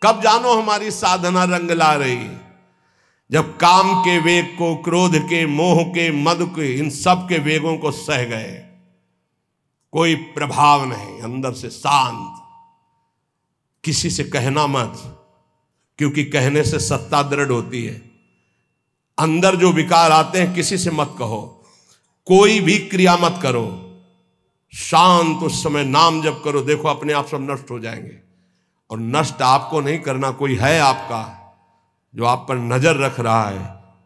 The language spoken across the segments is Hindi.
कब जानो हमारी साधना रंग ला रही है? जब काम के वेग को, क्रोध के, मोह के, मद के, इन सब के वेगों को सह गए, कोई प्रभाव नहीं, अंदर से शांत। किसी से कहना मत, क्योंकि कहने से सत्ता दृढ़ होती है। अंदर जो विकार आते हैं किसी से मत कहो, कोई भी क्रिया मत करो, शांत उस समय नाम जप करो। देखो अपने आप सब नष्ट हो जाएंगे। और नष्ट आपको नहीं करना, कोई है आपका जो आप पर नजर रख रहा है।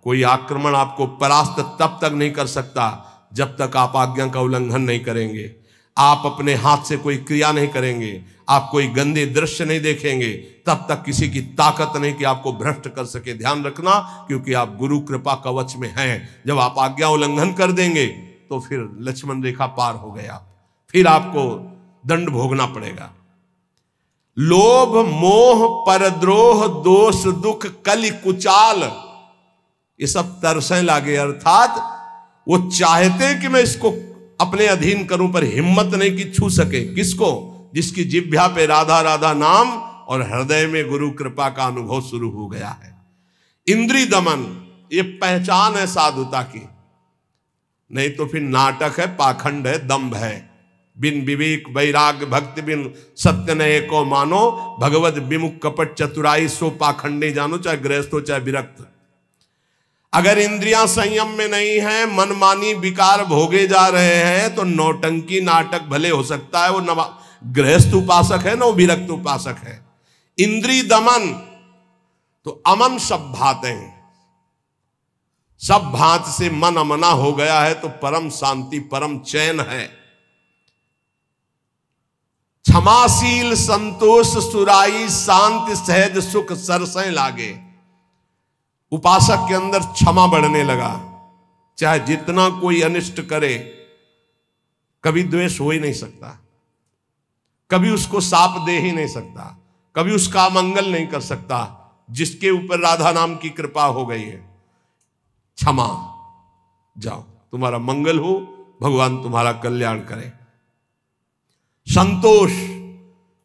कोई आक्रमण आपको परास्त तब तक नहीं कर सकता जब तक आप आज्ञा का उल्लंघन नहीं करेंगे। आप अपने हाथ से कोई क्रिया नहीं करेंगे, आप कोई गंदे दृश्य नहीं देखेंगे, तब तक किसी की ताकत नहीं कि आपको भ्रष्ट कर सके। ध्यान रखना, क्योंकि आप गुरु कृपा कवच में हैं। जब आप आज्ञा उल्लंघन कर देंगे तो फिर लक्ष्मण रेखा पार हो गए आप, फिर आपको दंड भोगना पड़ेगा। लोभ मोह परद्रोह दोष दुख कलि कुचाल, ये सब तरसें लागे। अर्थात वो चाहते कि मैं इसको अपने अधीन करूं, पर हिम्मत नहीं कि छू सके। किसको? जिसकी जिह्वा पे राधा राधा नाम और हृदय में गुरु कृपा का अनुभव शुरू हो गया है। इंद्रिय दमन, ये पहचान है साधुता की। नहीं तो फिर नाटक है, पाखंड है, दंभ है। बिन विवेक वैराग्य भक्ति बिन सत्य नये को मानो, भगवत विमुख कपट चतुराई सो पाखंडे जानो। चाहे गृहस्थ हो चाहे विरक्त, अगर इंद्रियां संयम में नहीं है, मनमानी विकार भोगे जा रहे हैं, तो नौटंकी नाटक भले हो सकता है। वो गृहस्थ उपासक है ना, वो विरक्त उपासक है। इंद्रिय दमन तो अमन सब भाते हैं, सब भात से मन अमना हो गया है तो परम शांति परम चैन है। क्षमाशील संतोष सुराई शांति सहज सुख सरसें लागे। उपासक के अंदर क्षमा बढ़ने लगा। चाहे जितना कोई अनिष्ट करे, कभी द्वेष हो ही नहीं सकता, कभी उसको साप दे ही नहीं सकता, कभी उसका अमंगल नहीं कर सकता, जिसके ऊपर राधा नाम की कृपा हो गई है। क्षमा, जाओ, तुम्हारा मंगल हो, भगवान तुम्हारा कल्याण करे। संतोष,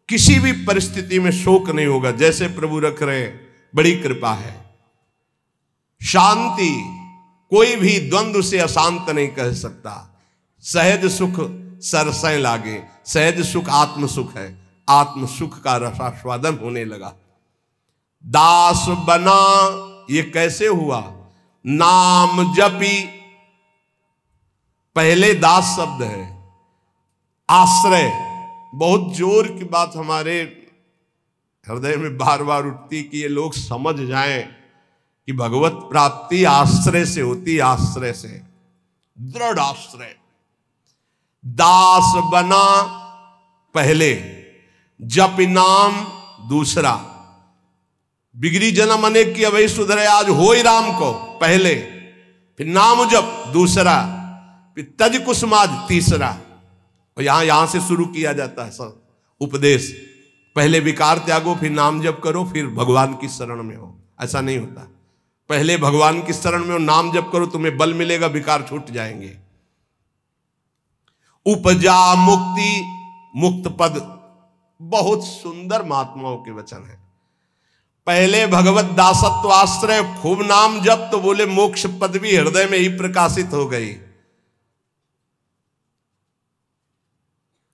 किसी भी परिस्थिति में शोक नहीं होगा, जैसे प्रभु रख रहे, बड़ी कृपा है। शांति, कोई भी द्वंद्व से अशांत नहीं कह सकता। सहज सुख सरसें लागे, सहज सुख आत्म सुख है, आत्म सुख का रसास्वादन होने लगा। दास बना, ये कैसे हुआ? नाम जपी, पहले दास शब्द है, आश्रय। बहुत जोर की बात हमारे हृदय में बार बार उठती कि ये लोग समझ जाएं कि भगवत प्राप्ति आश्रय से होती, आश्रय से, दृढ़ आश्रय। दास बना पहले, जप नाम दूसरा। बिगड़ी जन्म अनेक की अभय सुधरे आज होई राम को पहले, फिर नाम जप दूसरा, फिर तज कुसुमाज तीसरा। और यहां से शुरू किया जाता है सब उपदेश। पहले विकार त्यागो, फिर नाम जप करो, फिर भगवान की शरण में हो। ऐसा नहीं होता। पहले भगवान की शरण में हो, नाम जप करो, तुम्हें बल मिलेगा, विकार छूट जाएंगे। उपजा मुक्ति, मुक्त पद, बहुत सुंदर महात्माओं के वचन है। पहले भगवत दासत्व आश्रय, खूब नाम जप, तो बोले मोक्ष पदवी हृदय में ही प्रकाशित हो गई।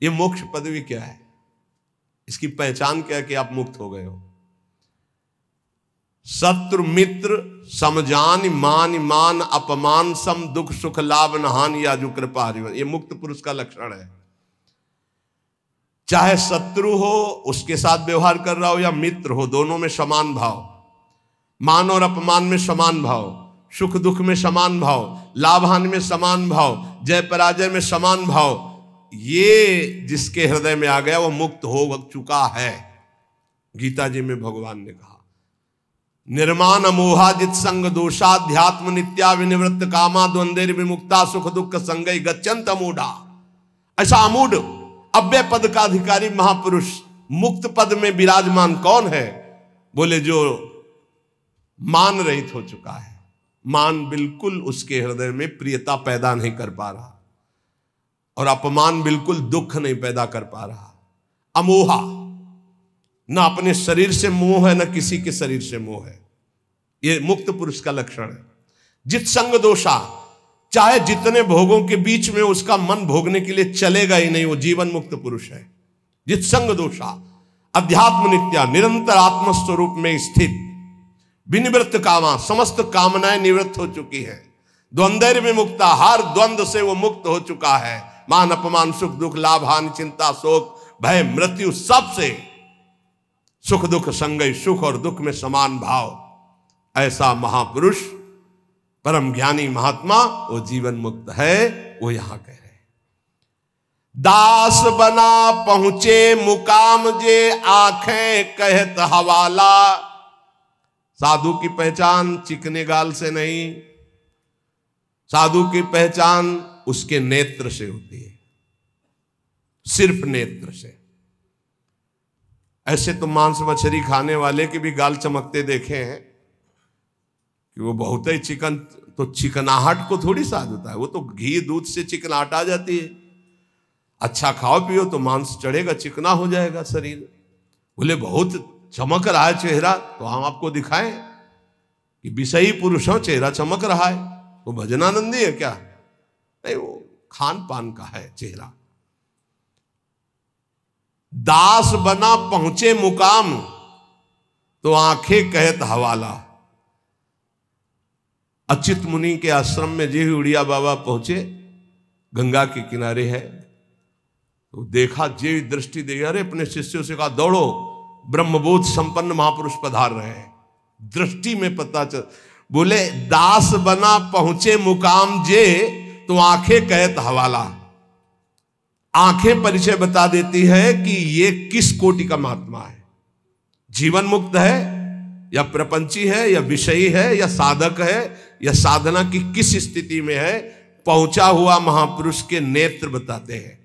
ये मोक्ष पदवी क्या है? इसकी पहचान क्या है कि आप मुक्त हो गए हो? शत्रु मित्र समजान मान मान अपमान सम दुख सुख लाभ न हानि याजु कृपा हरिवन, ये मुक्त पुरुष का लक्षण है। चाहे शत्रु हो उसके साथ व्यवहार कर रहा हो, या मित्र हो, दोनों में समान भाव, मान और अपमान में समान भाव, सुख दुख में समान भाव, लाभ हानि में समान भाव, जय पराजय में समान भाव। ये जिसके हृदय में आ गया वो मुक्त हो चुका है। गीता जी में भगवान ने कहा, निर्माण मोहाजित संग दोषाध्यात्म नित्या विनिवृत्त कामा द्वंद्वेर विमुक्ता सुख दुख संगई गच्छन्त अमूढ़ा। ऐसा अमूढ़ अव्यय पद का अधिकारी महापुरुष मुक्त पद में विराजमान कौन है? बोले जो मान रहित हो चुका है। मान बिल्कुल उसके हृदय में प्रियता पैदा नहीं कर पा रहा, और अपमान बिल्कुल दुख नहीं पैदा कर पा रहा। अमोहा, ना अपने शरीर से मोह है, ना किसी के शरीर से मोह है। यह मुक्त पुरुष का लक्षण है। जित संग दोषा, चाहे जितने भोगों के बीच में उसका मन भोगने के लिए चलेगा ही नहीं, वो जीवन मुक्त पुरुष है। जित संग दोषा, अध्यात्म नित्या, निरंतर आत्मस्वरूप में स्थित, विनिवृत्त कामा, समस्त कामनाएं निवृत्त हो चुकी है। द्वंद्व में मुक्ता, हर द्वंद्व से वो मुक्त हो चुका है। मान अपमान, सुख दुख, लाभ हानि, चिंता शोक भय मृत्यु, सब से सुख दुख संगय, सुख और दुख में समान भाव, ऐसा महापुरुष परम ज्ञानी महात्मा वो जीवन मुक्त है। वो यहां कह रहे हैं, दास बना पहुंचे मुकाम जे, आंखें कहत हवाला। साधु की पहचान चिकने गाल से नहीं, साधु की पहचान उसके नेत्र से होती है, सिर्फ नेत्र से। ऐसे तो मांस मछली खाने वाले के भी गाल चमकते देखे हैं कि वो बहुत ही चिकन, तो चिकनाहट को थोड़ी साध होता है, वो तो घी दूध से चिकनाहट आ जाती है। अच्छा खाओ पियो तो मांस चढ़ेगा, चिकना हो जाएगा शरीर। बोले बहुत चमक रहा है चेहरा, तो हम आपको दिखाएं कि विषयी पुरुष हो, चेहरा चमक रहा है, वो भजनानंदी है क्या? नहीं, वो खान पान का है चेहरा। दास बना पहुंचे मुकाम, तो आंखें कहत हवाला। अच्युत मुनि के आश्रम में जी उड़िया बाबा पहुंचे, गंगा के किनारे है, तो देखा, जे दृष्टि दे, अरे अपने शिष्यों से कहा दौड़ो, ब्रह्मबोध संपन्न महापुरुष पधार रहे हैं। दृष्टि में पता चल, बोले दास बना पहुंचे मुकाम जे, तो आंखें कहत हवाला। आंखें परिचय बता देती है कि ये किस कोटि का महात्मा है। जीवन मुक्त है या प्रपंची है या विषयी है या साधक है या साधना की किस स्थिति में है, पहुंचा हुआ महापुरुष के नेत्र बताते हैं।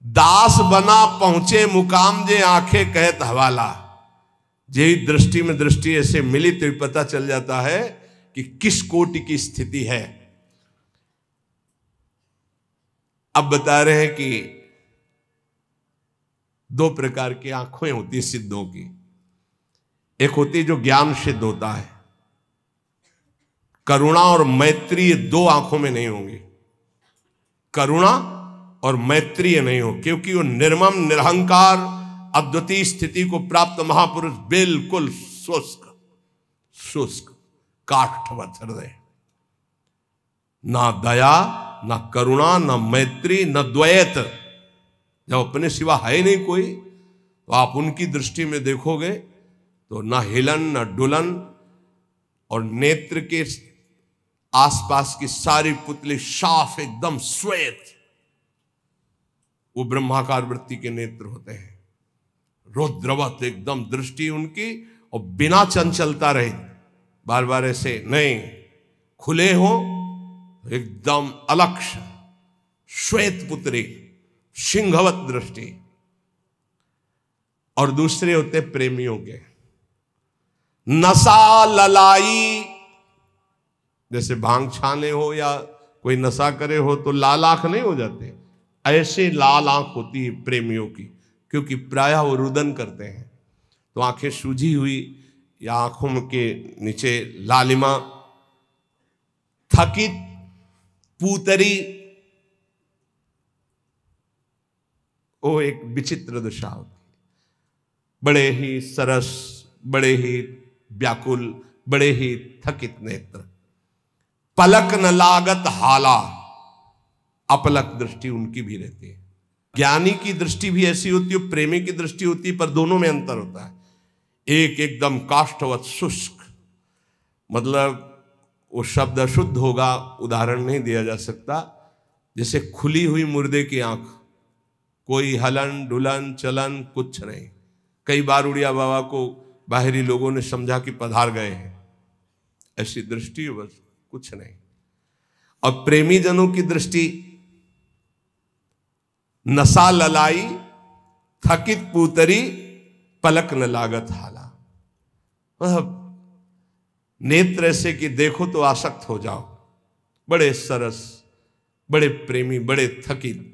दास बना पहुंचे मुकाम जे, आंखें कहत हवाला। यही दृष्टि में दृष्टि ऐसे मिली तो पता चल जाता है कि किस कोटि की स्थिति है। अब बता रहे हैं कि दो प्रकार की आंखें होती है सिद्धों की। एक होती है जो ज्ञान सिद्ध होता है, करुणा और मैत्री, ये दो आंखों में नहीं होंगी। करुणा और मैत्री नहीं हो, क्योंकि वो निर्मम निरहंकार अद्वितीय स्थिति को प्राप्त महापुरुष बिल्कुल शुष्क शुष्क काष्ठवत हृदय, ना दया ना करुणा ना मैत्री ना द्वैत। जब अपने सिवा है नहीं कोई, तो आप उनकी दृष्टि में देखोगे तो ना हिलन ना डुलन, और नेत्र के आसपास की सारी पुतली साफ एकदम श्वेत, वो ब्रह्माकार वृत्ति के नेत्र होते हैं। रुद्रवत एकदम दृष्टि उनकी, और बिना चंचलता रहे, बार बार ऐसे नहीं, खुले हो एकदम अलक्ष श्वेत पुत्री, सिंहवत दृष्टि। और दूसरे होते प्रेमियों के, नशा ललाई, जैसे भांग छाने हो या कोई नशा करे हो तो लाल आंख नहीं हो जाते, ऐसे लाल आंख होती है प्रेमियों की, क्योंकि प्रायः वो रुदन करते हैं, तो आंखें सूजी हुई या आंखों के नीचे लालिमा। थकित पूतरी, वो एक विचित्र दशा होती है, बड़े ही सरस, बड़े ही व्याकुल, बड़े ही थकित नेत्र। पलक न लागत हाला, अपलक दृष्टि उनकी भी रहती है। ज्ञानी की दृष्टि भी ऐसी होती है, प्रेमी की दृष्टि होती है, पर दोनों में अंतर होता है। एक एकदम काष्ठवत शुष्क, मतलब वो शब्द अशुद्ध होगा, उदाहरण नहीं दिया जा सकता, जैसे खुली हुई मुर्दे की आंख, कोई हलन डुलन चलन कुछ नहीं। कई बार उड़िया बाबा को बाहरी लोगों ने समझा कि पधार गए हैं, ऐसी दृष्टि बस कुछ नहीं। और प्रेमी जनों की दृष्टि, नशा ललाई, थकित पूतरी, पलक न लागत हाला। नेत्र ऐसे कि देखो तो आसक्त हो जाओ, बड़े सरस, बड़े प्रेमी, बड़े थकित,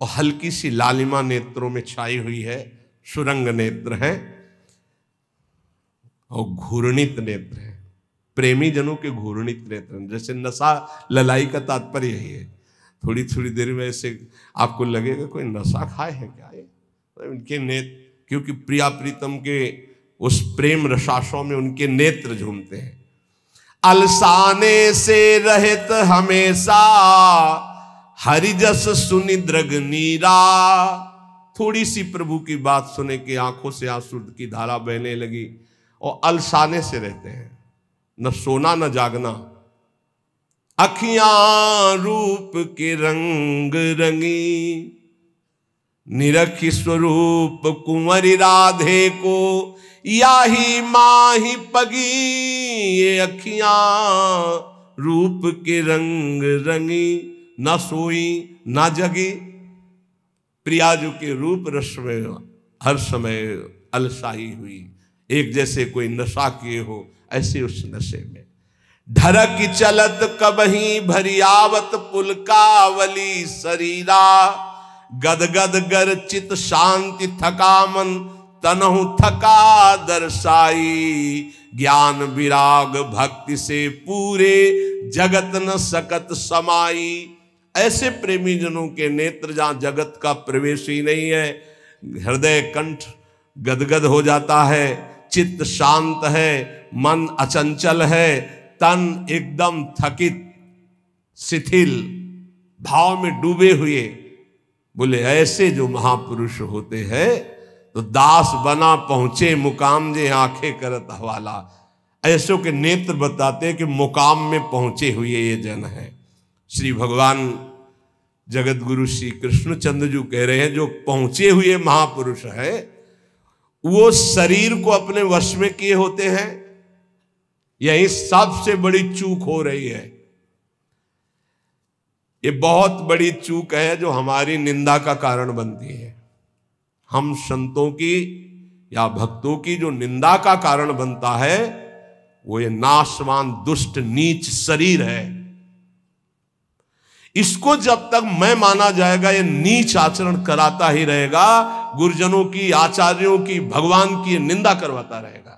और हल्की सी लालिमा नेत्रों में छाई हुई है, सुरंग नेत्र हैं और घूर्णित नेत्र हैं। प्रेमी जनों के घूर्णित नेत्र हैं। जैसे नशा ललाई का तात्पर्य यही है। थोड़ी थोड़ी देर में ऐसे आपको लगेगा कोई नशा खाए है क्या ये, उनके नेत्र, क्योंकि प्रिया प्रीतम के उस प्रेम रसाशों में उनके नेत्र झूमते हैं। अलसाने से रहित हमेशा हरिजस सुनि दृग नीरा। थोड़ी सी प्रभु की बात सुने कि आंखों से आंसू की धारा बहने लगी और अलसाने से रहते हैं, न सोना न जागना। अखियां रूप के रंग रंगी, निरखी स्वरूप कुंवरी राधे को याही माही पगी। ये अखियां रूप के रंग रंगी, न सोई न जगी। प्रियाजू के रूप रस में हर समय अलसाई हुई, एक जैसे कोई नशा किए हो ऐसे उस नशे में। ढरक चलत कबही भरियावत पुलकावली शरीरा। गदगद गर चित शांति थका मन तनहु थका दर्शाई। ज्ञान विराग भक्ति से पूरे जगत न सकत समाई। ऐसे प्रेमी जनों के नेत्र जहां जगत का प्रवेश ही नहीं है, हृदय कंठ गदगद हो जाता है, चित्त शांत है, मन अचंचल है, तन एकदम थकित शिथिल भाव में डूबे हुए। बोले ऐसे जो महापुरुष होते हैं तो दास बना पहुंचे मुकाम जे आंखें करत हवाला। ऐसों के नेत्र बताते हैं कि मुकाम में पहुंचे हुए ये जन है। श्री भगवान जगत गुरु श्री कृष्णचंद्र जी कह रहे हैं जो पहुंचे हुए महापुरुष है वो शरीर को अपने वश में किए होते हैं। यही सबसे बड़ी चूक हो रही है। ये बहुत बड़ी चूक है जो हमारी निंदा का कारण बनती है। हम संतों की या भक्तों की जो निंदा का कारण बनता है वो ये नाशवान दुष्ट नीच शरीर है। इसको जब तक मैं माना जाएगा ये नीच आचरण कराता ही रहेगा, गुरुजनों की, आचार्यों की, भगवान की निंदा करवाता रहेगा।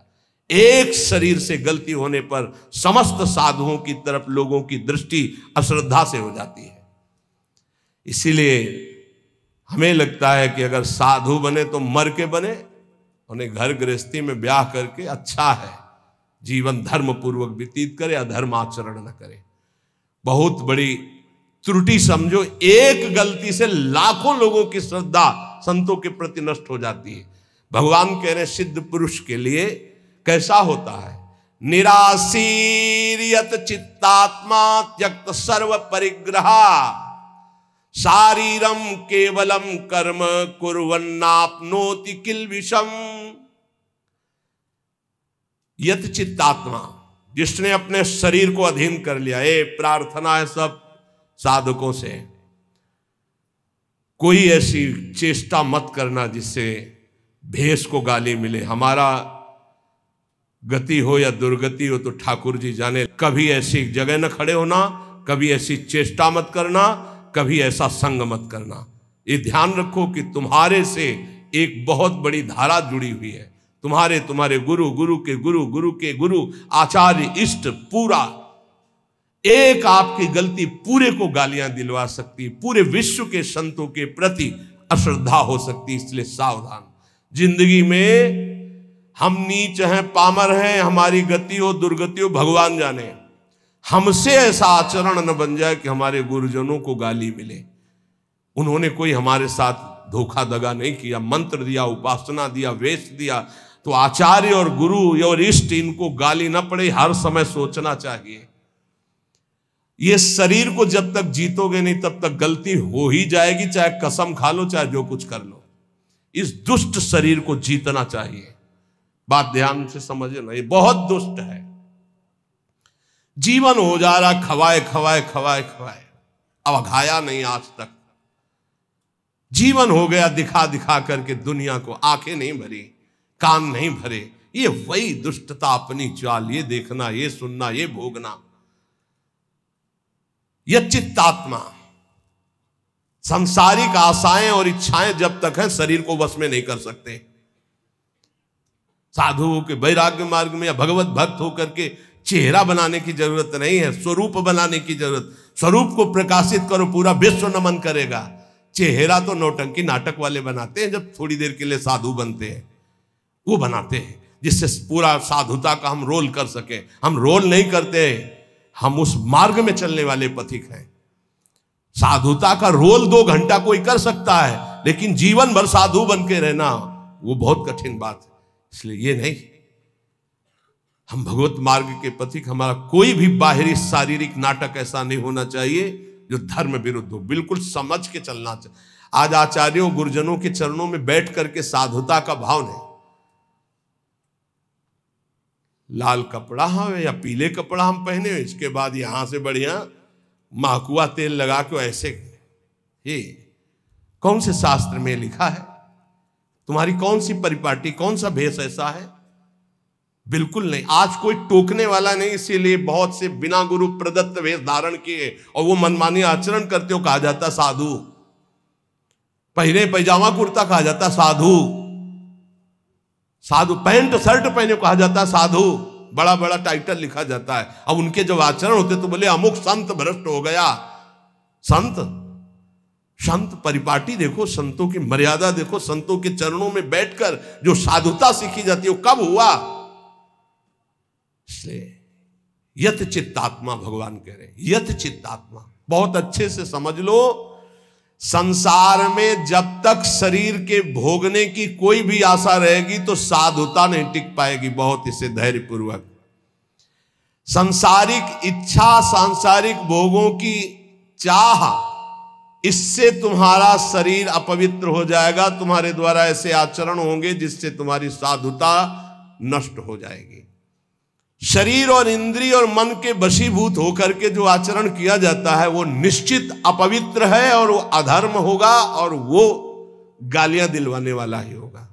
एक शरीर से गलती होने पर समस्त साधुओं की तरफ लोगों की दृष्टि अश्रद्धा से हो जाती है। इसीलिए हमें लगता है कि अगर साधु बने तो मर के बने, उन्हें घर गृहस्थी में ब्याह करके अच्छा है, जीवन धर्म पूर्वक व्यतीत करे, अधर्म आचरण न करे। बहुत बड़ी त्रुटि समझो, एक गलती से लाखों लोगों की श्रद्धा संतों के प्रति नष्ट हो जाती है। भगवान कह रहे सिद्ध पुरुष के लिए कैसा होता है, निराशीर्यत चित्तात्मा त्यक्त सर्व परिग्रहा। शारीरम केवलम कर्म कुर्वन्नाप्नोति किल विषम। यत चित्तात्मा, जिसने अपने शरीर को अधीन कर लिया। ये प्रार्थना है सब साधकों से, कोई ऐसी चेष्टा मत करना जिससे भेष को गाली मिले। हमारा गति हो या दुर्गति हो तो ठाकुर जी जाने। कभी ऐसी जगह न खड़े होना, कभी ऐसी चेष्टा मत करना, कभी ऐसा संग मत करना। ये ध्यान रखो कि तुम्हारे से एक बहुत बड़ी धारा जुड़ी हुई है। तुम्हारे गुरु, गुरु के गुरु, गुरु के गुरु, आचार्य, इष्ट, पूरा एक आपकी गलती पूरे को गालियां दिलवा सकती, पूरे विश्व के संतों के प्रति अश्रद्धा हो सकती। इसलिए सावधान। जिंदगी में हम नीच हैं, पामर हैं, हमारी गति हो दुर्गति हो भगवान जाने। हमसे ऐसा आचरण न बन जाए कि हमारे गुरुजनों को गाली मिले। उन्होंने कोई हमारे साथ धोखा दगा नहीं किया, मंत्र दिया, उपासना दिया, वेश दिया, तो आचार्य और गुरु और इष्ट इनको गाली न पड़े, हर समय सोचना चाहिए। ये शरीर को जब तक जीतोगे नहीं तब तक गलती हो ही जाएगी, चाहे कसम खा लो, चाहे जो कुछ कर लो। इस दुष्ट शरीर को जीतना चाहिए। बात ध्यान से समझो ना, ये बहुत दुष्ट है। जीवन हो जा रहा खवाए खवाए खवाए खवाए, अब घाया नहीं आज तक। जीवन हो गया दिखा दिखा करके दुनिया को, आंखें नहीं भरी, कान नहीं भरे। ये वही दुष्टता, अपनी चाल, ये देखना, ये सुनना, ये भोगना। यह चित्तात्मा, सांसारिक आशाएं और इच्छाएं जब तक हैं शरीर को वश में नहीं कर सकते। साधु के वैराग्य मार्ग में या भगवत भक्त होकर के चेहरा बनाने की जरूरत नहीं है, स्वरूप बनाने की जरूरत। स्वरूप को प्रकाशित करो, पूरा विश्व नमन करेगा। चेहरा तो नौटंकी नाटक वाले बनाते हैं, जब थोड़ी देर के लिए साधु बनते हैं वो बनाते हैं, जिससे पूरा साधुता का हम रोल कर सके। हम रोल नहीं करते, हम उस मार्ग में चलने वाले पथिक हैं। साधुता का रोल 2 घंटा कोई कर सकता है, लेकिन जीवन भर साधु बन के रहना वो बहुत कठिन बात है। इसलिए ये नहीं, हम भगवत मार्ग के पथिक, हमारा कोई भी बाहरी शारीरिक नाटक ऐसा नहीं होना चाहिए जो धर्म विरुद्ध हो। बिल्कुल समझ के चलना चाहिए। आज आचार्यों गुरुजनों के चरणों में बैठ करके साधुता का भाव नहीं। लाल कपड़ा हो या पीले कपड़ा हम पहने, इसके बाद यहां से बढ़िया महकुआ तेल लगा के ऐसे, ये कौन से शास्त्र में लिखा है? तुम्हारी कौन सी परिपाटी, कौन सा भेष ऐसा है? बिल्कुल नहीं। आज कोई टोकने वाला नहीं, इसीलिए बहुत से बिना गुरु प्रदत्त वेश धारण किए और वो मनमानी आचरण करते हो, कहा जाता साधु। पहले पैजामा कुर्ता कहा जाता साधु। साधु पैंट शर्ट पहने कहा जाता साधु। बड़ा बड़ा टाइटल लिखा जाता है। अब उनके जब आचरण होते तो बोले अमुक संत भ्रष्ट हो गया। संत परिपाटी देखो, संतों की मर्यादा देखो, संतों के चरणों में बैठकर जो साधुता सीखी जाती है वो कब हुआ? इसलिए यत चित्तात्मा भगवान कह रहे हैं, यत चित्तात्मा। बहुत अच्छे से समझ लो, संसार में जब तक शरीर के भोगने की कोई भी आशा रहेगी तो साधुता नहीं टिक पाएगी। बहुत इसे धैर्य पूर्वक, सांसारिक इच्छा, सांसारिक भोगों की चाह, इससे तुम्हारा शरीर अपवित्र हो जाएगा। तुम्हारे द्वारा ऐसे आचरण होंगे जिससे तुम्हारी साधुता नष्ट हो जाएगी। शरीर और इंद्रिय और मन के वशीभूत होकर के जो आचरण किया जाता है वो निश्चित अपवित्र है और वो अधर्म होगा और वो गालियां दिलवाने वाला ही होगा।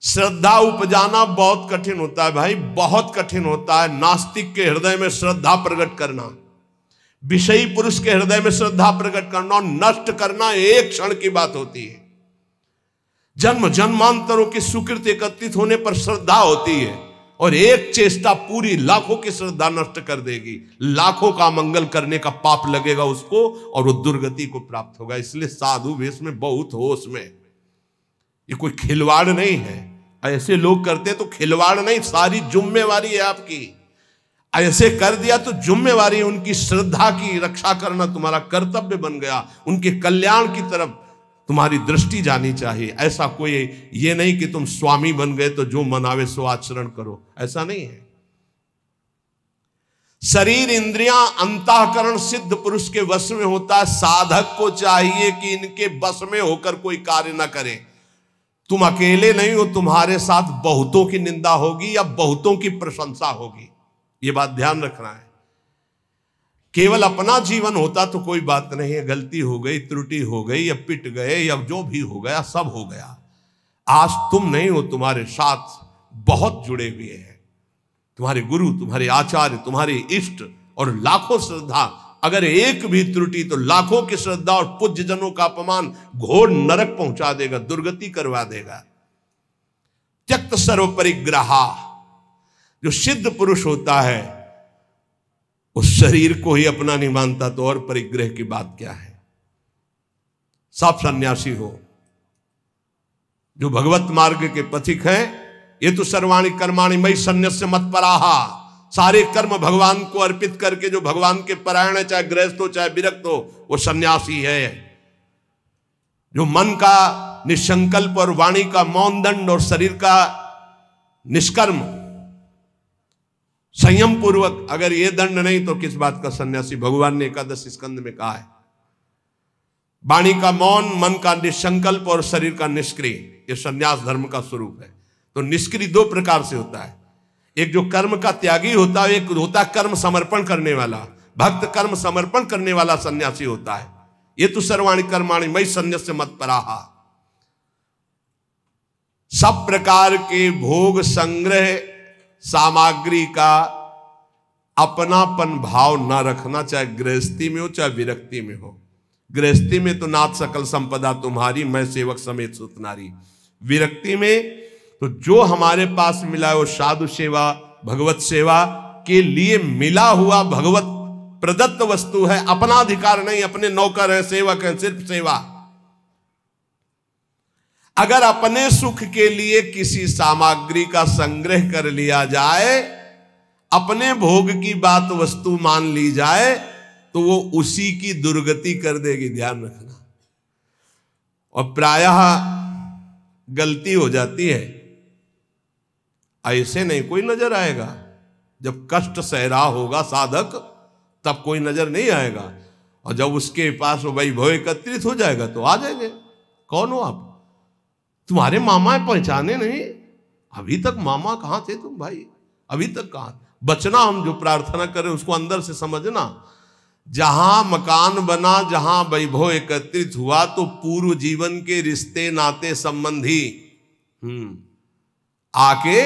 श्रद्धा उपजाना बहुत कठिन होता है भाई, बहुत कठिन होता है। नास्तिक के हृदय में श्रद्धा प्रकट करना, विषयी पुरुष के हृदय में श्रद्धा प्रकट करना और नष्ट करना एक क्षण की बात होती है। जन्म जन्मांतरों की सुकृत एकत्रित होने पर श्रद्धा होती है और एक चेष्टा पूरी लाखों की श्रद्धा नष्ट कर देगी। लाखों का मंगल करने का पाप लगेगा उसको और वो दुर्गति को प्राप्त होगा। इसलिए साधु वेश में बहुत होश में, ये कोई खिलवाड़ नहीं है। ऐसे लोग करते तो खिलवाड़ नहीं, सारी जिम्मेवारी है आपकी। ऐसे कर दिया तो जिम्मेवारी, उनकी श्रद्धा की रक्षा करना तुम्हारा कर्तव्य बन गया। उनके कल्याण की तरफ तुम्हारी दृष्टि जानी चाहिए। ऐसा कोई ये नहीं कि तुम स्वामी बन गए तो जो मनावे सो आचरण करो, ऐसा नहीं है। शरीर इंद्रियां अंतःकरण सिद्ध पुरुष के वश में होता है। साधक को चाहिए कि इनके वश में होकर कोई कार्य ना करे। तुम अकेले नहीं हो, तुम्हारे साथ बहुतों की निंदा होगी या बहुतों की प्रशंसा होगी। ये बात ध्यान रखना है। केवल अपना जीवन होता तो कोई बात नहीं है, गलती हो गई, त्रुटि हो गई या पिट गए या जो भी हो गया सब हो गया। आज तुम नहीं हो, तुम्हारे साथ बहुत जुड़े हुए हैं, तुम्हारे गुरु, तुम्हारे आचार्य, तुम्हारे इष्ट और लाखों श्रद्धा। अगर एक भी त्रुटि तो लाखों की श्रद्धा और पूज्य जनों का अपमान घोर नरक पहुंचा देगा, दुर्गति करवा देगा। त्यक्त सर्व परिग्रहा, जो सिद्ध पुरुष होता है उस शरीर को ही अपना नहीं मानता तो और परिग्रह की बात क्या है। सब सन्यासी हो जो भगवत मार्ग के पथिक हैं, ये तो सर्वाणि कर्माणि मयि सन्न्यस्य मत्पराहा, सारे कर्म भगवान को अर्पित करके जो भगवान के परायण है, चाहे गृहस्थ हो चाहे विरक्त हो, वो सन्यासी है। जो मन का निसंकल्प और वाणी का मौन दंड और शरीर का निष्कर्म संयम पूर्वक, अगर ये दंड नहीं तो किस बात का सन्यासी। भगवान ने एकादश स्कंद में कहा है, वाणी का मौन, मन का निसंकल्प और शरीर का निष्क्रिय, ये सन्यास धर्म का स्वरूप है। तो निष्क्रिय 2 प्रकार से होता है, एक जो कर्म का त्यागी होता है, एक होता है कर्म समर्पण करने वाला। भक्त कर्म समर्पण करने वाला सन्यासी होता है। ये तो सर्वाणि कर्माणि मयि सन्न्यस्य मत्पराहा। सब प्रकार के भोग संग्रह सामग्री का अपनापन भाव ना रखना, चाहे गृहस्थी में हो चाहे विरक्ति में हो। गृहस्थी में तो नाथ सकल संपदा तुम्हारी, मैं सेवक समेत सुतनारी। विरक्ति में तो जो हमारे पास मिला है वो साधु सेवा, भगवत सेवा के लिए मिला हुआ भगवत प्रदत्त वस्तु है, अपना अधिकार नहीं, अपने नौकर है, सेवक है, सिर्फ सेवा। अगर अपने सुख के लिए किसी सामग्री का संग्रह कर लिया जाए, अपने भोग की बात वस्तु मान ली जाए, तो वो उसी की दुर्गति कर देगी, ध्यान रखना। और प्रायः गलती हो जाती है, ऐसे नहीं कोई नजर आएगा, जब कष्ट सह रहा होगा साधक तब कोई नजर नहीं आएगा, और जब उसके पास वो वैभव एकत्रित हो जाएगा तो आ जाएंगे। कौन हो आप? तुम्हारे मामा पहचाने नहीं, अभी तक मामा कहां थे तुम भाई, अभी तक कहां? बचना, हम जो प्रार्थना करें उसको अंदर से समझना। जहां मकान बना, जहां वैभव एकत्रित हुआ, तो पूर्व जीवन के रिश्ते नाते संबंधी आके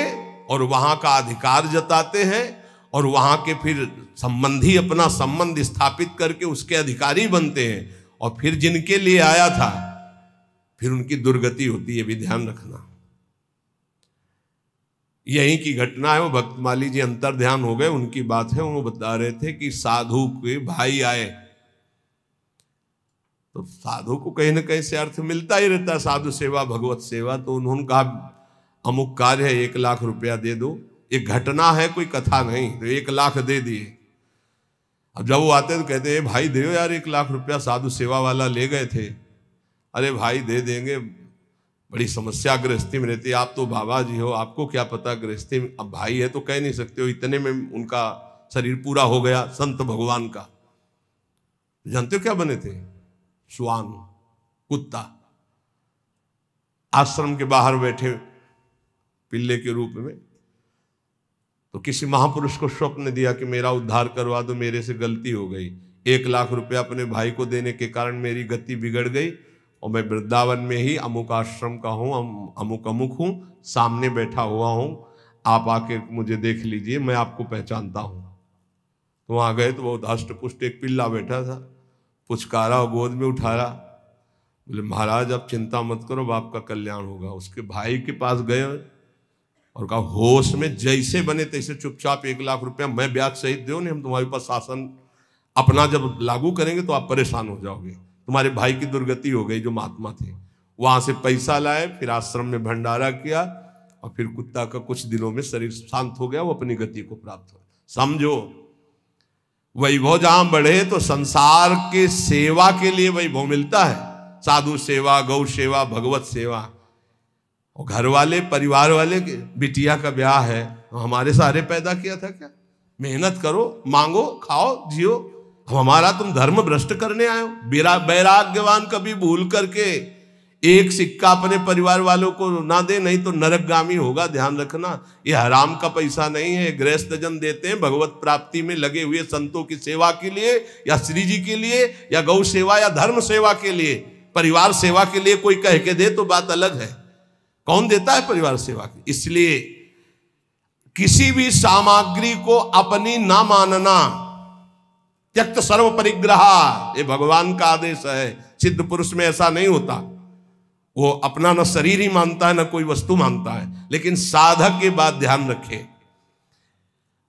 और वहां का अधिकार जताते हैं, और वहां के फिर संबंधी अपना संबंध स्थापित करके उसके अधिकारी बनते हैं, और फिर जिनके लिए आया था फिर उनकी दुर्गति होती है, भी ध्यान रखना। यही की घटना है, वो भक्तमाली जी अंतर ध्यान हो गए, उनकी बात है। वो बता रहे थे कि साधु के भाई आए, तो साधु को कहीं ना कहीं से अर्थ मिलता ही रहता है, साधु सेवा, भगवत सेवा। तो उन्होंने कहा अमुक कार्य है, 1 लाख रुपया दे दो। एक घटना है, कोई कथा नहीं, तो 1 लाख दे दिए। अब जब वो आते तो कहते हैं भाई दे यार 1 लाख रुपया, साधु सेवा वाला ले गए थे। अरे भाई दे देंगे, बड़ी समस्या गृहस्थी में रहती है, आप तो बाबा जी हो, आपको क्या पता गृहस्थी में। अब भाई है तो कह नहीं सकते हो, इतने में उनका शरीर पूरा हो गया संत भगवान का। जानते हो क्या बने थे? श्वान, कुत्ता, आश्रम के बाहर बैठे पिल्ले के रूप में। तो किसी महापुरुष को स्वप्न दिया कि मेरा उद्धार करवा दो, मेरे से गलती हो गई, 1 लाख रुपया अपने भाई को देने के कारण मेरी गति बिगड़ गई, और मैं वृंदावन में ही अमुक आश्रम का हूँ, अमुक हूँ, सामने बैठा हुआ हूँ, आप आके मुझे देख लीजिए, मैं आपको पहचानता हूँ। तो वहाँ गए तो बहुत हष्ट पुष्ट एक पिल्ला बैठा था, पुचकारा और गोद में उठाया। बोले महाराज आप चिंता मत करो, आपका कल्याण होगा। उसके भाई के पास गए और कहा होश में जैसे बने तैसे चुपचाप 1 लाख रुपया मैं ब्याज सहित दो, नहीं हम तुम्हारे पास शासन अपना जब लागू करेंगे तो आप परेशान हो जाओगे। तुम्हारे भाई की दुर्गति हो गई जो महात्मा थे। वहां से पैसा लाए, फिर आश्रम में भंडारा किया, और फिर कुत्ता का कुछ दिनों में शरीर शांत हो गया, वो अपनी गति को प्राप्त हो। समझो, वैभव जहां बढ़े तो संसार के सेवा के लिए वैभव मिलता है, साधु सेवा, गौ सेवा, भगवत सेवा। और घर वाले परिवार वाले के बिटिया का ब्याह है, हमारे सहारे पैदा किया था क्या? मेहनत करो, मांगो, खाओ, जियो। हमारा तुम धर्म भ्रष्ट करने आए हो? वैराग्यवान कभी भूल करके एक सिक्का अपने परिवार वालों को ना दे, नहीं तो नरकगामी होगा, ध्यान रखना। ये हराम का पैसा नहीं है, गृहस्थ जन देते हैं भगवत प्राप्ति में लगे हुए संतों की सेवा के लिए, या श्री जी के लिए, या गौ सेवा या धर्म सेवा के लिए। परिवार सेवा के लिए कोई कह के दे तो बात अलग है, कौन देता है परिवार सेवा की? इसलिए किसी भी सामग्री को अपनी ना मानना, त्यक्त सर्व परिग्रह, ये भगवान का आदेश है। सिद्ध पुरुष में ऐसा नहीं होता, वो अपना न शरीर ही मानता है न कोई वस्तु मानता है। लेकिन साधक के बाद ध्यान रखे,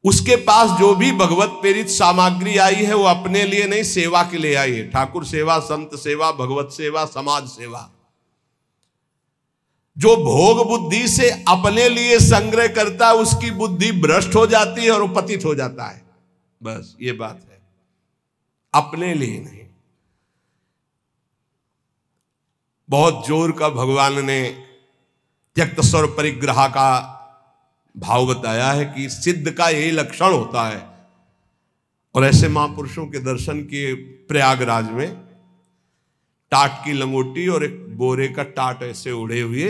उसके पास जो भी भगवत प्रेरित सामग्री आई है वो अपने लिए नहीं, सेवा के लिए आई है। ठाकुर सेवा, संत सेवा, भगवत सेवा, समाज सेवा। जो भोग बुद्धि से अपने लिए संग्रह करता है उसकी बुद्धि भ्रष्ट हो जाती है और वो पतित हो जाता है। बस ये बात है, अपने लिए नहीं। बहुत जोर का भगवान ने त्यक्त स्वर परिग्रह का भाव बताया है कि सिद्ध का यही लक्षण होता है। और ऐसे महापुरुषों के दर्शन किए प्रयागराज में, टाट की लंगोटी और एक बोरे का टाट ऐसे उड़े हुए,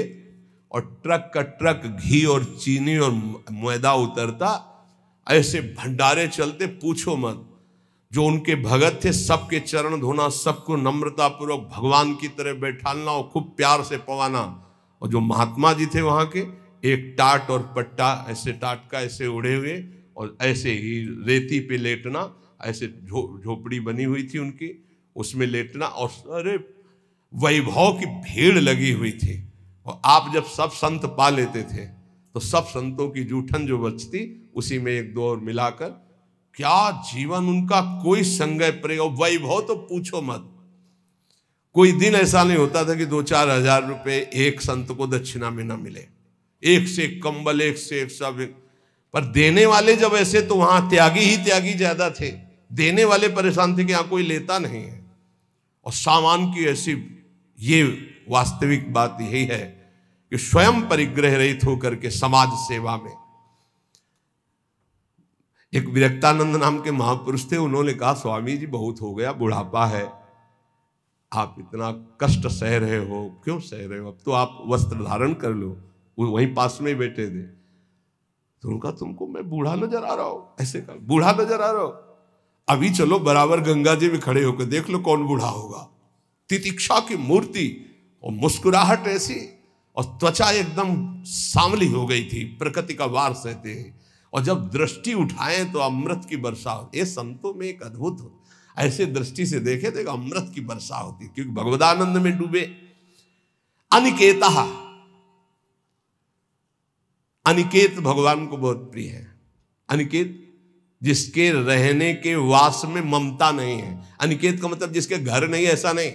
और ट्रक का ट्रक घी और चीनी और मैदा उतरता, ऐसे भंडारे चलते, पूछो मत। जो उनके भगत थे सबके चरण धोना, सबको नम्रता पूर्वक भगवान की तरह बैठाना और खूब प्यार से पवाना। और जो महात्मा जी थे वहां के, एक टाट और पट्टा ऐसे टाट का ऐसे उड़े हुए, और ऐसे ही रेती पे लेटना, ऐसे झोपड़ी बनी हुई थी उनकी, उसमें लेटना। और अरे वैभव की भीड़ लगी हुई थी, और आप जब सब संत पा लेते थे तो सब संतों की जूठन जो बचती उसी में एक दो और मिलाकर, क्या जीवन उनका, कोई संगय प्रयोग, वैभव तो पूछो मत। कोई दिन ऐसा नहीं होता था कि 2-4 हजार रुपए एक संत को दक्षिणा में ना मिले। एक से एक कंबल, एक से एक सब। पर देने वाले जब ऐसे, तो वहां त्यागी ही त्यागी ज्यादा थे। देने वाले परेशान थे कि यहां कोई लेता नहीं है। और सामान की ऐसी, ये वास्तविक बात यही है कि स्वयं परिग्रह रहित होकर के समाज सेवा में। एक विरक्तानंद नाम के महापुरुष थे, उन्होंने कहा स्वामी जी बहुत हो गया, बुढ़ापा है, आप इतना कष्ट सह रहे हो, क्यों सह रहे हो, अब तो आप वस्त्र धारण कर लो। वो वहीं पास में ही बैठे थे। तो उनका, तुमको मैं बूढ़ा नजर आ रहा हूं, ऐसे कहा, बूढ़ा नजर आ रहा हूं, अभी चलो बराबर गंगा जी में खड़े होकर देख लो कौन बूढ़ा होगा। तितिक्षा की मूर्ति और मुस्कुराहट ऐसी, और त्वचा एकदम सांवली हो गई थी, प्रकृति का वार सहते हैं। और जब दृष्टि उठाए तो अमृत की वर्षा होती। ये संतों में एक अद्भुत हो, ऐसे दृष्टि से देखे तो अमृत की वर्षा होती, क्योंकि भगवदानंद में डूबे। अनिकेता, अनिकेत भगवान को बहुत प्रिय है। अनिकेत जिसके रहने के वास में ममता नहीं है। अनिकेत का मतलब जिसके घर नहीं, ऐसा नहीं।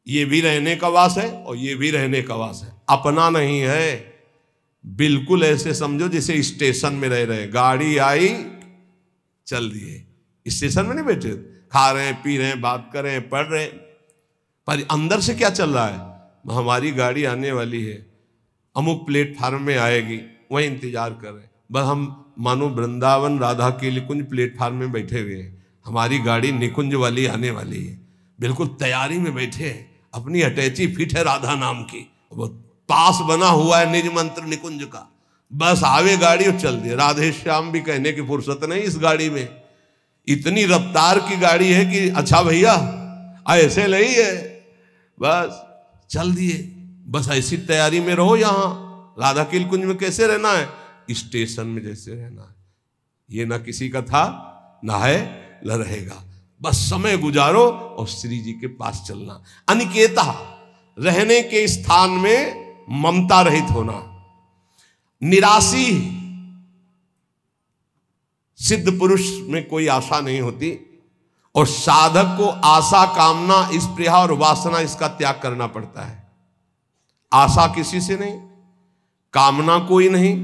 ये भी रहने का वास है और ये भी रहने का वास है, अपना नहीं है। बिल्कुल ऐसे समझो जैसे स्टेशन में रह रहे, गाड़ी आई चल दिए, स्टेशन में नहीं बैठे, खा रहे हैं, पी रहे हैं, बात कर रहे हैं, पढ़ रहे हैं, पर अंदर से क्या चल रहा है, हमारी गाड़ी आने वाली है, अमुक प्लेटफार्म में आएगी, वही इंतजार कर रहे हैं। बस हम मानो वृंदावन राधा के निकुंज प्लेटफार्म में बैठे हुए हैं, हमारी गाड़ी निकुंज वाली आने वाली है, बिल्कुल तैयारी में बैठे हैं, अपनी अटैची फिट है राधा नाम की, वो पास बना हुआ है निज मंत्र निकुंज का, बस आवे गाड़ी और चल दिए। राधे श्याम भी कहने की फुर्सत नहीं इस गाड़ी में, इतनी रफ्तार की गाड़ी है कि अच्छा भैया ऐसे नहीं है, बस चल दिए। बस ऐसी तैयारी में रहो, यहां राधा के कुंज में कैसे रहना है, स्टेशन में जैसे रहना है। ये ना किसी का था, ना है, न रहेगा। बस समय गुजारो और श्री जी के पास चलना। अनिकेता, रहने के स्थान में ममता रहित होना। निराशी, सिद्ध पुरुष में कोई आशा नहीं होती, और साधक को आशा, कामना, स्पृहा और वासना, इसका त्याग करना पड़ता है। आशा किसी से नहीं, कामना कोई नहीं,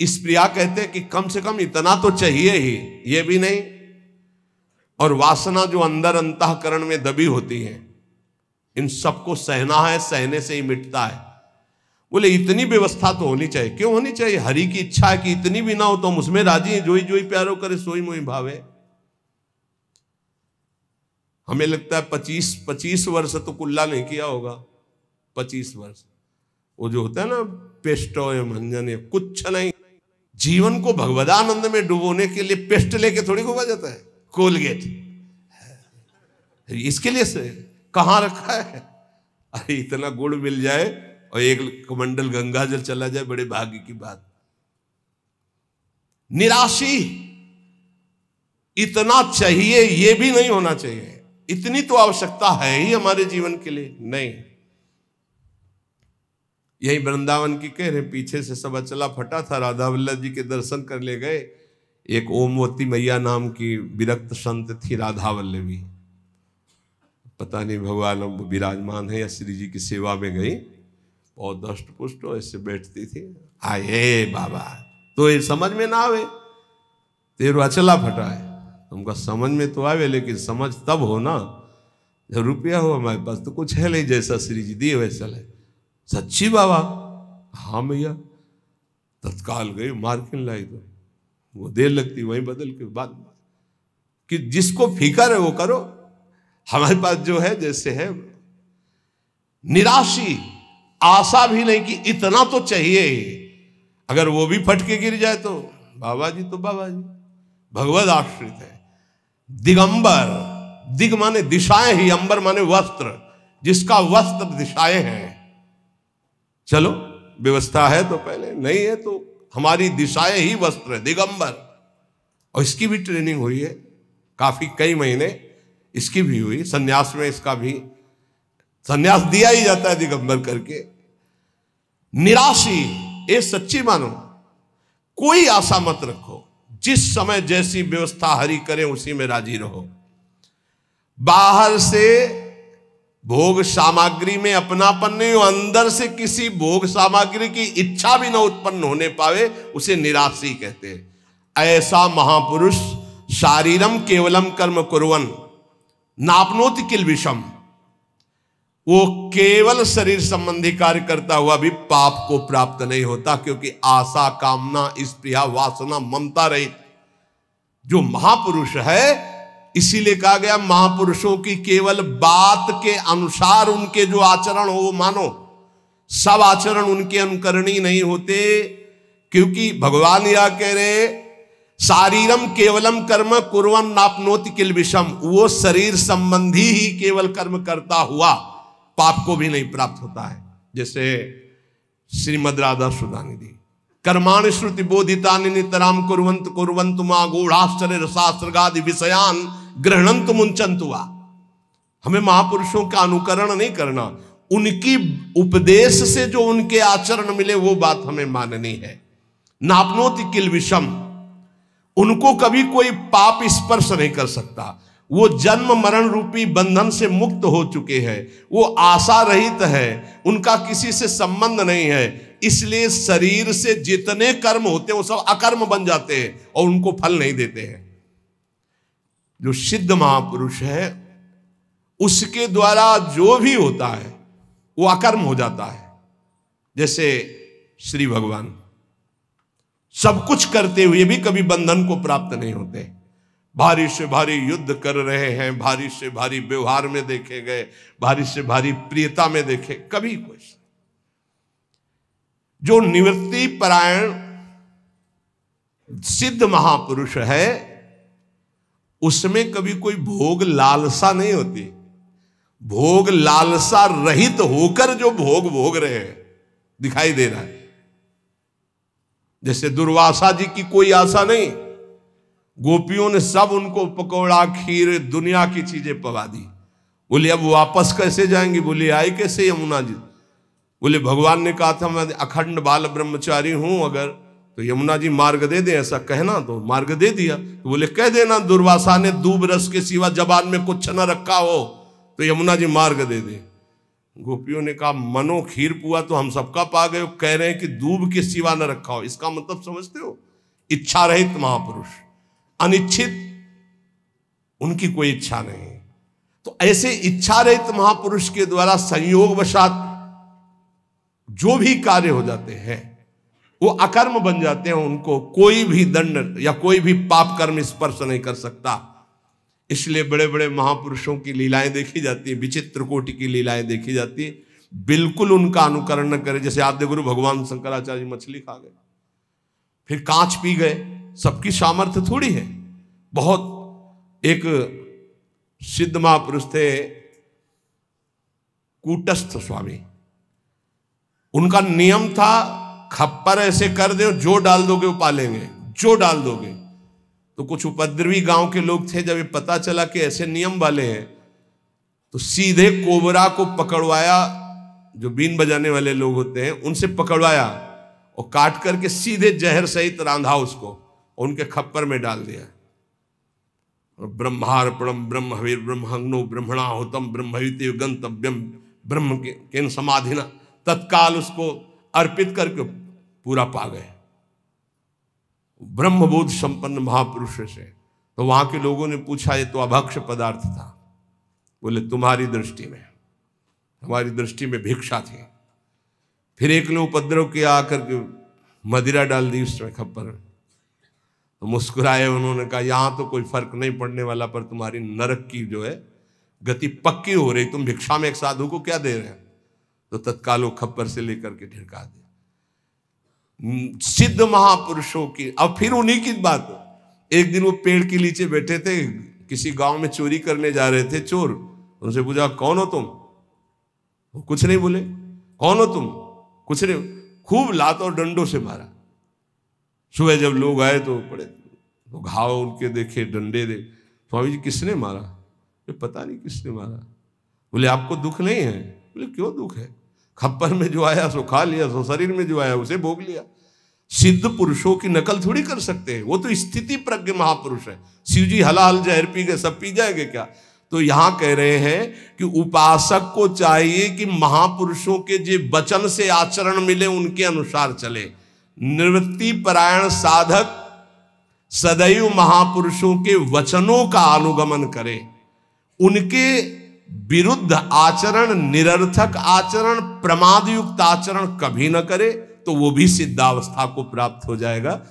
स्पृहा कहते हैं कि कम से कम इतना तो चाहिए ही, ये भी नहीं, और वासना जो अंदर अंतःकरण में दबी होती है, इन सबको सहना है, सहने से ही मिटता है। बोले इतनी व्यवस्था तो होनी चाहिए। क्यों होनी चाहिए? हरि की इच्छा है कि इतनी भी ना हो तो हम उसमें राजी हैं, जोई जोई प्यारो करे सोई मोई भावे। हमें लगता है 25 वर्ष तो कुल्ला नहीं किया होगा, 25 वर्ष वो जो होता है ना पेस्टो या मंजन या कुछ नहीं। जीवन को भगवदानंद में डुबोने के लिए पेस्ट लेके थोड़ी घुमा जाता है, कोलगेट इसके लिए से कहां रखा है। अरे इतना गुड़ मिल जाए और एक कमंडल गंगा जल चला जाए, बड़े भाग्य की बात। निराशी, इतना चाहिए ये भी नहीं होना चाहिए, इतनी तो आवश्यकता है ही हमारे जीवन के लिए नहीं। यही वृंदावन की कह रहे, पीछे से सब अचला फटा था, राधा वल्लभ जी के दर्शन कर ले गए। एक ओमवती मैया नाम की विरक्त संत थी राधा वल्लभी, पता नहीं भगवान विराजमान है या श्री जी की सेवा में गई, बहुत दष्ट पुष्ट ऐसे बैठती थी। आए बाबा तो ये समझ में ना आवे, तेरो अचला फटा है, तुमका समझ में तो आवे, लेकिन समझ तब हो ना जब रुपया हो हमारे पास, तो कुछ है नहीं, जैसा श्री जी दिए वैसा है। सच्ची बाबा? हाँ भैया। तत्काल गई मार्किन लाई, तो वो देर लगती वहीं बदल के बाद कि जिसको फिकर है वो करो, हमारे पास जो है जैसे है। निराशी, आशा भी नहीं कि इतना तो चाहिए ही, अगर वो भी फटके गिर जाए तो बाबा जी तो बाबा जी, भगवद आश्रित है। दिगंबर, दिग माने दिशाएं ही, अंबर माने वस्त्र, जिसका वस्त्र दिशाएं हैं। चलो व्यवस्था है तो पहले, नहीं है तो हमारी दिशाएं ही वस्त्र है, दिगंबर। और इसकी भी ट्रेनिंग हुई है काफी, कई महीने इसकी भी हुई, संन्यास में इसका भी संन्यास दिया ही जाता है दिगंबर करके। निराशी, ये सच्ची मानो, कोई आशा मत रखो, जिस समय जैसी व्यवस्था हरि करे उसी में राजी रहो। बाहर से भोग सामग्री में अपनापन नहीं हो, अंदर से किसी भोग सामग्री की इच्छा भी न उत्पन्न होने पावे, उसे निराशी कहते हैं। ऐसा महापुरुष शारीरम केवलम कर्म कुर्वन् नाप्नोति किल विषम, वो केवल शरीर संबंधी कार्य करता हुआ भी पाप को प्राप्त नहीं होता, क्योंकि आशा, कामना, स्पृहा, वासना, ममता रहित जो महापुरुष है, इसीलिए कहा गया महापुरुषों की केवल बात के अनुसार उनके जो आचरण हो वो मानो। सब आचरण उनके अनुकरणीय नहीं होते, क्योंकि भगवान यह कह रहे शारीरम केवलम कर्म कुर्वन् नाप्नोति किल विषम, वो शरीर संबंधी ही केवल कर्म करता हुआ पाप को भी नहीं प्राप्त होता है। जैसे श्रीमद् राधा सुधानिधि, कर्माणि श्रुति बोधितानि नितराम कुर्वन्तु कुर्वन्तु मा गूढ़ाश्चर्य रसास्त्रगादि विषयान गृह्णन्तु मुंचन्तु वा। हमें महापुरुषों का अनुकरण नहीं करना, उनकी उपदेश से जो उनके आचरण मिले वो बात हमें माननी है। नाप्नोति किल विषम, उनको कभी कोई पाप स्पर्श नहीं कर सकता, वो जन्म मरण रूपी बंधन से मुक्त हो चुके हैं, वो आशा रहित है, उनका किसी से संबंध नहीं है, इसलिए शरीर से जितने कर्म होते हैं वो सब अकर्म बन जाते हैं और उनको फल नहीं देते हैं। जो सिद्ध महापुरुष है उसके द्वारा जो भी होता है वो अकर्म हो जाता है। जैसे श्री भगवान सब कुछ करते हुए भी कभी बंधन को प्राप्त नहीं होते, भारी से भारी युद्ध कर रहे हैं, भारी से भारी व्यवहार में देखे गए, भारी से भारी प्रियता में देखे, कभी कुछ। जो निवृत्ति परायण सिद्ध महापुरुष है उसमें कभी कोई भोग लालसा नहीं होती। भोग लालसा रहित होकर जो भोग भोग रहे हैं दिखाई दे रहा है। जैसे दुर्वासा जी की कोई आशा नहीं, गोपियों ने सब उनको पकौड़ा, खीर, दुनिया की चीजें पवा दी। बोले अब वापस कैसे जाएंगे? बोले आए कैसे यमुना जी? बोले भगवान ने कहा था मैं अखंड बाल ब्रह्मचारी हूं, अगर तो यमुना जी मार्ग दे दे, ऐसा कहना, तो मार्ग दे दिया। तो बोले कह देना दुर्वासा ने दूब रस के सिवा जबान में कुछ न रखा हो तो यमुना जी मार्ग दे दे। गोपियों ने कहा मनो खीर पुआ तो हम सबका पा गए, कह रहे हैं कि दूब के सिवा न रखा हो, इसका मतलब समझते हो? इच्छा रहित महापुरुष, अनिच्छित, उनकी कोई इच्छा नहीं। तो ऐसे इच्छा रहित महापुरुष के द्वारा संयोग वशात जो भी कार्य हो जाते हैं वो अकर्म बन जाते हैं, उनको कोई भी दंड या कोई भी पाप कर्म स्पर्श नहीं कर सकता। इसलिए बड़े बड़े महापुरुषों की लीलाएं देखी जाती है, विचित्र कोटि की लीलाएं देखी जाती है, बिल्कुल उनका अनुकरण न करे। जैसे आद्य गुरु भगवान शंकराचार्य मछली खा गए, फिर कांच पी गए, सबकी सामर्थ्य थोड़ी है। बहुत एक सिद्ध महापुरुष थे कूटस्थ स्वामी, उनका नियम था खप्पर ऐसे कर दो, जो डाल दोगे वो पालेंगे, जो डाल दोगे। तो कुछ उपद्रवी गांव के लोग थे, जब ये पता चला कि ऐसे नियम वाले हैं तो सीधे कोबरा को पकड़वाया, जो बीन बजाने वाले लोग होते हैं उनसे पकड़वाया और काट करके सीधे जहर सहित रांधा उसको और उनके खप्पर में डाल दिया। ब्रह्मार्पणम ब्रह्म हविर ब्रह्महग्नो ब्रह्मणाहुतम ब्रह्मविते गंतव्यम ब्रह्म के समाधिना, तत्काल उसको अर्पित करके पूरा पा गए ब्रह्मबोध संपन्न महापुरुष से। तो वहां के लोगों ने पूछा ये तो अभक्ष पदार्थ था। बोले तुम्हारी दृष्टि में, हमारी दृष्टि में भिक्षा थी। फिर एक ने उपद्रव किया, आकर के मदिरा डाल दी उसमें खप्पर, तो मुस्कुराए, उन्होंने कहा यहां तो कोई फर्क नहीं पड़ने वाला, पर तुम्हारी नरक की जो है गति पक्की हो रही, तुम भिक्षा में एक साधु को क्या दे रहे हैं? तो तत्काल वो खप्पर से लेकर के ढिड़का दिया। सिद्ध महापुरुषों की। अब फिर उन्हीं की बात, एक दिन वो पेड़ के नीचे बैठे थे, किसी गांव में चोरी करने जा रहे थे चोर, उनसे पूछा कौन हो तुम? वो कुछ नहीं बोले। कौन हो तुम? कुछ नहीं। खूब लात और डंडों से मारा। सुबह जब लोग आए तो पड़े, तो घाव उनके देखे, डंडे दे। स्वामी जी किसने मारा? ये पता नहीं किसने मारा। बोले आपको दुख नहीं है? बोले क्यों दुख है? खप्पर में जो आया सो खा लिया, सो शरीर में जो आया उसे भोग लिया। सिद्ध पुरुषों की नकल थोड़ी कर सकते हैं, वो तो स्थिति प्रज्ञ महापुरुष है। शिव जी हलाल जहर पी गए, सब पी जाएंगे क्या? तो यहां कह रहे हैं कि उपासक को चाहिए कि महापुरुषों के जो वचन से आचरण मिले उनके अनुसार चले। निवृत्ति परायण साधक सदैव महापुरुषों के वचनों का अनुगमन करे, उनके विरुद्ध आचरण, निरर्थक आचरण, प्रमादयुक्त आचरण कभी न करे, तो वो भी सिद्धावस्था को प्राप्त हो जाएगा।